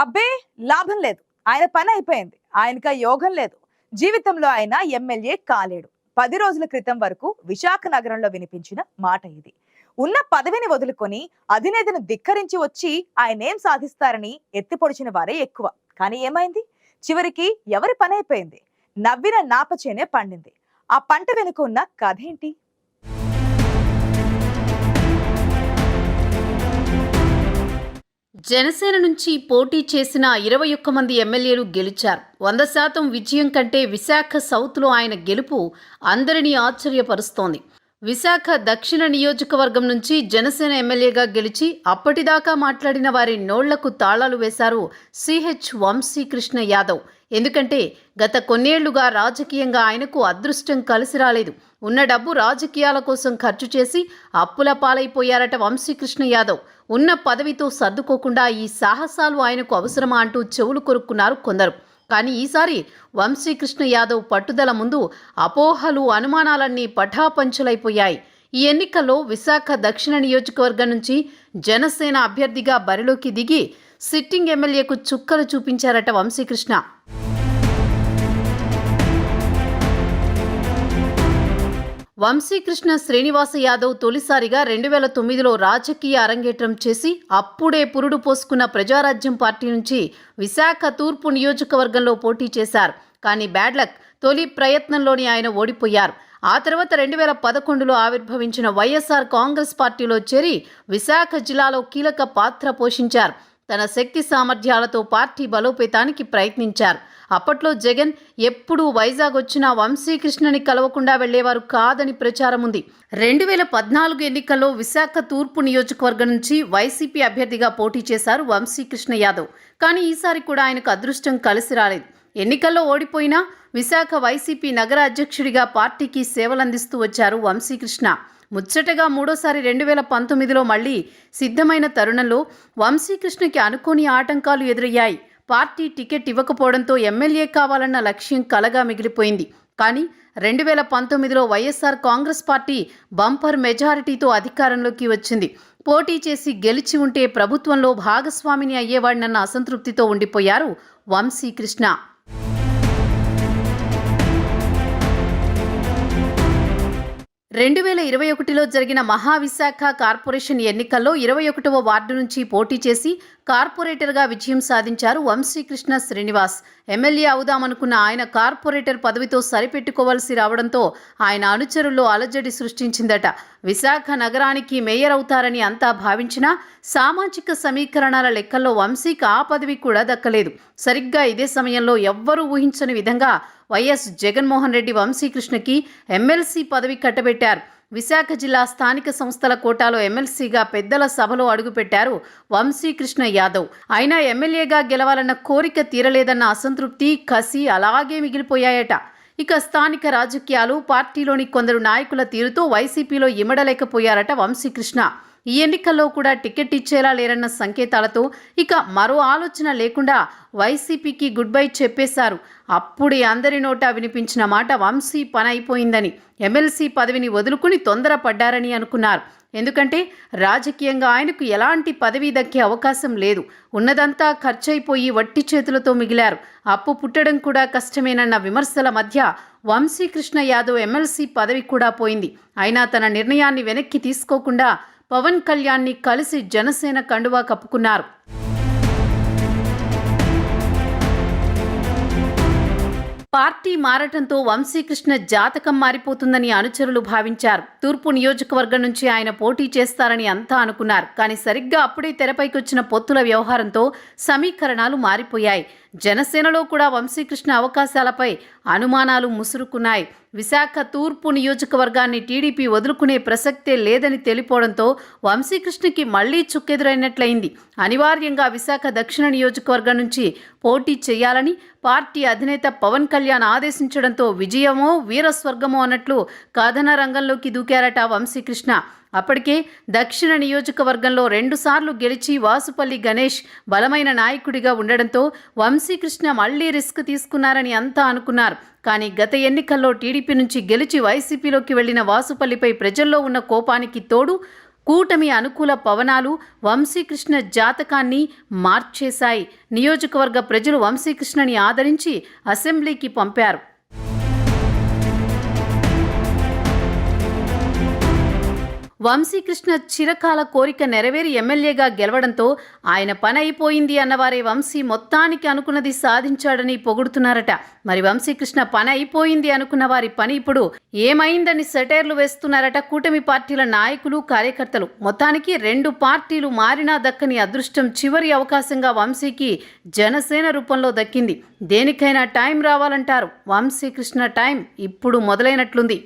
అబ్బే లాభం లేదు. ఆయన పని అయిపోయింది. ఆయనక యోగం లేదు. జీవితంలో ఆయన ఎమ్మెల్యే కాలేడు. 10 రోజుల క్రితం వరకు విశాఖ నగరంలో వినిపించిన మాట ఇది. ఉన్న పదవిని వదులుకొని అధినేతను ధిక్కరించి వచ్చి ఆయనేం సాధిస్తారని ఎత్తిపొడిచిన వారే ఎక్కువ. కానీ ఏమైంది? చివరికి ఎవరి పని అయిపోయింది? నవ్విన నాపచేనే పండింది. ఆ పంట వెనుక ఉన్న కథ ఏంటి? జనసేన నుంచి పోటీ చేసిన 21 మంది ఎమ్మెల్యేలు గెలిచారు. 100% విజయం కంటే విశాఖ సౌత్లో ఆయన గెలుపు అందరినీ ఆశ్చర్యపరుస్తోంది. విశాఖ దక్షిణ నియోజకవర్గం నుంచి జనసేన ఎమ్మెల్యేగా గెలిచి అప్పటిదాకా మాట్లాడిన వారి నోళ్లకు తాళాలు వేశారు సిహెచ్ వంశీకృష్ణ యాదవ్. ఎందుకంటే గత కొన్నేళ్లుగా రాజకీయంగా ఆయనకు అదృష్టం కలిసి రాలేదు. ఉన్న డబ్బు రాజకీయాల కోసం ఖర్చు చేసి అప్పుల పాలైపోయారట వంశీకృష్ణ యాదవ్. ఉన్న పదవితో సర్దుకోకుండా ఈ సాహసాలు ఆయనకు అవసరమా అంటూ చెవులు కొరుక్కున్నారు కొందరు. కానీ ఈసారి వంశీకృష్ణ యాదవ్ పట్టుదల ముందు అపోహలు, అనుమానాలన్నీ పటాపంచలైపోయాయి. ఈ ఎన్నికల్లో విశాఖ దక్షిణ నియోజకవర్గం నుంచి జనసేన అభ్యర్థిగా బరిలోకి దిగి సిట్టింగ్ ఎమ్మెల్యేకు చుక్కలు చూపించారట వంశీకృష్ణ. వంశీకృష్ణ శ్రీనివాస యాదవ్ తొలిసారిగా 2009లో రాజకీయ అరంగేట్రం చేసి అప్పుడే పురుడు పోసుకున్న ప్రజారాజ్యం పార్టీ నుంచి విశాఖ తూర్పు నియోజకవర్గంలో పోటీ చేశారు. కానీ బ్యాడ్ లక్, తొలి ప్రయత్నంలోని ఆయన ఓడిపోయారు. ఆ తర్వాత 2011లో ఆవిర్భవించిన వైఎస్ఆర్ కాంగ్రెస్ పార్టీలో చేరి విశాఖ జిల్లాలో కీలక పాత్ర పోషించారు. తన శక్తి సామర్థ్యాలతో పార్టీ బలోపేతానికి ప్రయత్నించారు. అప్పట్లో జగన్ ఎప్పుడూ వైజాగ్ వచ్చినా వంశీకృష్ణని కలవకుండా వెళ్లేవారు కాదని ప్రచారం ఉంది. 2014 ఎన్నికల్లో విశాఖ తూర్పు నియోజకవర్గం నుంచి వైసీపీ అభ్యర్థిగా పోటీ చేశారు వంశీకృష్ణ యాదవ్. కానీ ఈసారి కూడా ఆయనకు అదృష్టం కలిసి రాలేదు. ఎన్నికల్లో ఓడిపోయినా విశాఖ వైసీపీ నగర అధ్యక్షుడిగా పార్టీకి సేవలందిస్తూ వచ్చారు వంశీకృష్ణ. ముచ్చటగా మూడోసారి 2019లో మళ్లీ సిద్ధమైన తరుణంలో వంశీకృష్ణకి అనుకోని ఆటంకాలు ఎదురయ్యాయి. పార్టీ టికెట్ ఇవ్వకపోవడంతో ఎమ్మెల్యే కావాలన్న లక్ష్యం కలగా మిగిలిపోయింది. కానీ 2019లో వైఎస్ఆర్ కాంగ్రెస్ పార్టీ బంపర్ మెజారిటీతో అధికారంలోకి వచ్చింది. పోటీ చేసి గెలిచి ఉంటే ప్రభుత్వంలో భాగస్వామిని అయ్యేవాడినన్న అసంతృప్తితో ఉండిపోయారు వంశీకృష్ణ. 2021లో జరిగిన మహావిశాఖ కార్పొరేషన్ ఎన్నికల్లో 21వ వార్డు నుంచి పోటీ చేసి కార్పొరేటర్గా విజయం సాధించారు వంశీకృష్ణ శ్రీనివాస్. ఎమ్మెల్యే అవుదామనుకున్న ఆయన కార్పొరేటర్ పదవితో సరిపెట్టుకోవాల్సి రావడంతో ఆయన అనుచరుల్లో అలజడి సృష్టించిందట. విశాఖ నగరానికి మేయర్ అవుతారని అంతా భావించినా సామాజిక సమీకరణాల లెక్కల్లో వంశీకి ఆ పదవి కూడా దక్కలేదు. సరిగ్గా ఇదే సమయంలో ఎవ్వరూ ఊహించని విధంగా వైఎస్ జగన్మోహన్ రెడ్డి వంశీకృష్ణకి ఎమ్మెల్సీ పదవి కట్టబెట్టారు. విశాఖ జిల్లా స్థానిక సంస్థల కోటాలో ఎమ్మెల్సీగా పెద్దల సభలో అడుగుపెట్టారు వంశీకృష్ణ యాదవ్. అయినా ఎమ్మెల్యేగా గెలవాలన్న కోరిక తీరలేదన్న అసంతృప్తి, కసి అలాగే మిగిలిపోయాయట. ఇక స్థానిక రాజకీయాలు, పార్టీలోని కొందరు నాయకుల తీరుతో వైసీపీలో ఇమడలేకపోయారట వంశీకృష్ణ. ఈ ఎన్నికల్లో కూడా టికెట్ ఇచ్చేలా లేరన్న సంకేతాలతో ఇక మరో ఆలోచన లేకుండా వైసీపీకి గుడ్ బై చెప్పేశారు. అప్పుడే అందరి నోటా వినిపించిన మాట వంశీ పని అయిపోయిందని, ఎమ్మెల్సీ పదవిని వదులుకుని తొందరపడ్డారని అనుకున్నారు. ఎందుకంటే రాజకీయంగా ఆయనకు ఎలాంటి పదవి దక్కే అవకాశం లేదు. ఉన్నదంతా ఖర్చయిపోయి వట్టి చేతులతో మిగిలారు. అప్పు పుట్టడం కూడా కష్టమేనన్న విమర్శల మధ్య వంశీకృష్ణ యాదవ్ ఎమ్మెల్సీ పదవి కూడా పోయింది. అయినా తన నిర్ణయాన్ని వెనక్కి తీసుకోకుండా పవన్ కళ్యాణ్ని కలిసి జనసేన కండువా కప్పుకున్నారు. పార్టీ మారటంతో వంశీకృష్ణ జాతకం మారిపోతుందని అనుచరులు భావించారు. తూర్పు నియోజకవర్గం నుంచి ఆయన పోటీ చేస్తారని అంతా అనుకున్నారు. కానీ సరిగ్గా అప్పుడే తెరపైకొచ్చిన పొత్తుల వ్యవహారంతో సమీకరణాలు మారిపోయాయి. జనసేనలో కూడా వంశీకృష్ణ అవకాశాలపై అనుమానాలు ముసురుకున్నాయి. విశాఖ తూర్పు నియోజకవర్గాన్ని టీడీపీ వదులుకునే ప్రసక్తే లేదని తెలిపోవడంతో వంశీకృష్ణకి మళ్లీ చుక్కెదురైనట్లయింది. అనివార్యంగా విశాఖ దక్షిణ నియోజకవర్గం నుంచి పోటీ చేయాలని పార్టీ అధినేత పవన్ కళ్యాణ్ ఆదేశించడంతో విజయమో వీరస్వర్గమో అన్నట్లు కథన రంగంలోకి దూకారట వంశీకృష్ణ. అప్పటికే దక్షిణ నియోజకవర్గంలో 2 సార్లు గెలిచి వాసుపల్లి గణేష్ బలమైన నాయకుడిగా ఉండడంతో వంశీకృష్ణ మళ్లీ రిస్క్ తీసుకున్నారని అంతా అనుకున్నారు. కానీ గత ఎన్నికల్లో టీడీపీ నుంచి గెలిచి వైసీపీలోకి వెళ్లిన వాసుపల్లిపై ప్రజల్లో ఉన్న కోపానికి తోడు కూటమి అనుకూల పవనాలు వంశీకృష్ణ జాతకాన్ని మార్చేశాయి. నియోజకవర్గ ప్రజలు వంశీకృష్ణని ఆదరించి అసెంబ్లీకి పంపారు. వంశీకృష్ణ చిరకాల కోరిక నెరవేరి ఎమ్మెల్యేగా గెలవడంతో ఆయన పని అయిపోయింది అన్నవారే వంశీ మొత్తానికి అనుకున్నది సాధించాడని పొగుడుతున్నారట. మరి వంశీకృష్ణ పని అయిపోయింది అనుకున్న వారి పని ఇప్పుడు ఏమైందని సెటైర్లు వేస్తున్నారట కూటమి పార్టీల నాయకులు, కార్యకర్తలు. మొత్తానికి 2 పార్టీలు మారినా దక్కని అదృష్టం చివరి అవకాశంగా వంశీకి జనసేన రూపంలో దక్కింది. దేనికైనా టైం రావాలంటారు. వంశీకృష్ణ టైం ఇప్పుడు మొదలైనట్లుంది.